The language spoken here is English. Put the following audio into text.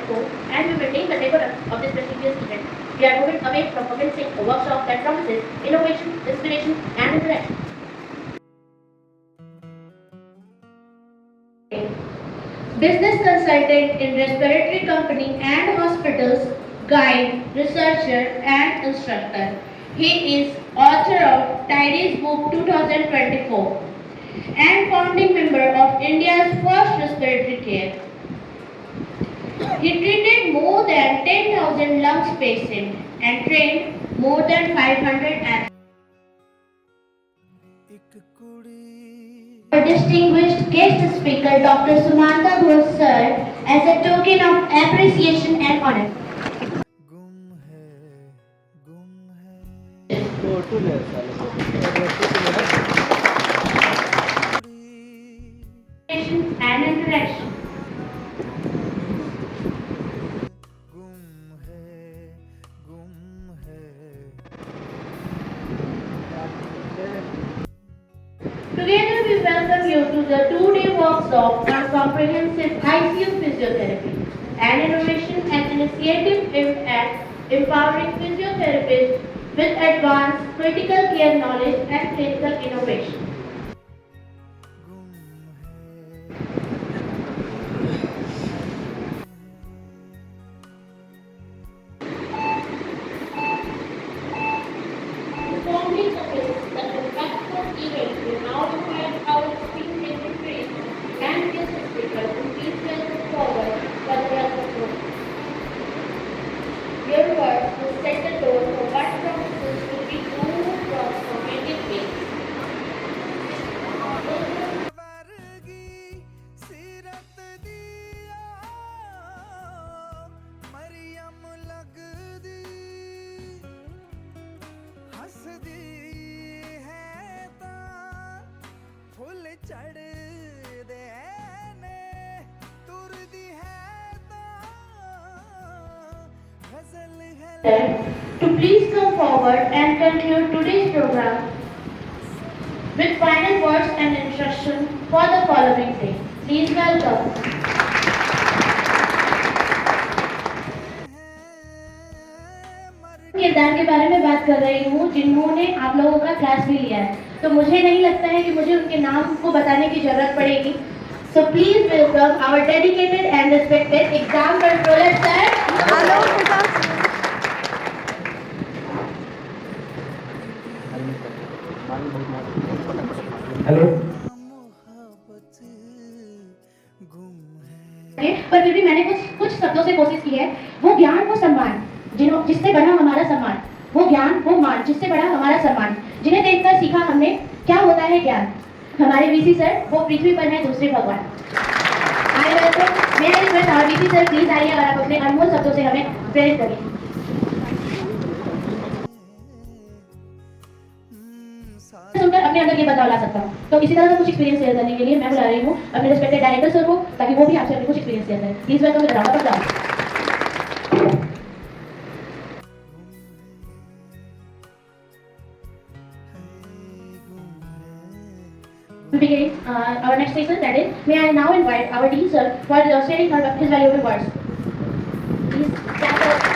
2024 and we maintain the decor of this prestigious event. We are moving away from commencing a workshop that promises innovation, inspiration, and interaction. Business consultant in respiratory company and hospitals, guide, researcher, and instructor. He is author of Tidy's Book 2024 and founding member of India's first respiratory care. He treated more than 10,000 lungs patients and trained more than 500 athletes. Our distinguished guest speaker, Dr. Sumanta Ghosh sir, as a token of appreciation and honor. And interaction. Together we welcome you to the two-day workshop on comprehensive ICU physiotherapy, an innovation and initiative aimed at empowering physiotherapists with advanced critical care knowledge and clinical innovation. Formally suggests that the practical event will now invite our esteemed secretaries and guest speakers to please welcome forward for the welcome program. Your words will set the tone for what promises to be moved from community faith. To please come forward and conclude today's program with final words and instruction for the following day. Please welcome. किरदार के बारे में बात कर रही हूँ जिन्होंने आप लोगों का क्लास भी लिया है, तो मुझे नहीं लगता है कि मुझे उनके नाम को बताने की जरूरत पड़ेगी. So please welcome our dedicated and respected exam controller sir. Hello. Hello. पर फिर भी मैंने कुछ शब्दों से कोशिश की है. वो ज्ञान वो सम्मान जिससे बढ़ा हमारा सम्मान, वो ज्ञान वो मान जिससे बढ़ा हमारा सम्मान, जिन्हें देखकर सीखा हमने क्या होता है ज्ञान. हमारे वीसी सर वो पृथ्वी पर है दूसरे भगवान. आई वेलकम मेरा request our VC sir please आइए और आप अपने अनमोल शब्दों से हमें प्रेरित करिए. सुनकर अपने अंदर ये बदलाव ला सकता हूँ. तो इसी तरह का कुछ एक्सपीरियंस शेयर करने के लिए मैं बुला रही हूँ अपने रिस्पेक्टेड डायरेक्टर सर को, ताकि वो भी आपसे अपने कुछ एक्सपीरियंस शेयर करें. Please welcome with round of applause. We begin our next session, that is, may I now invite our Dean sir for sharing his valuable words. Please,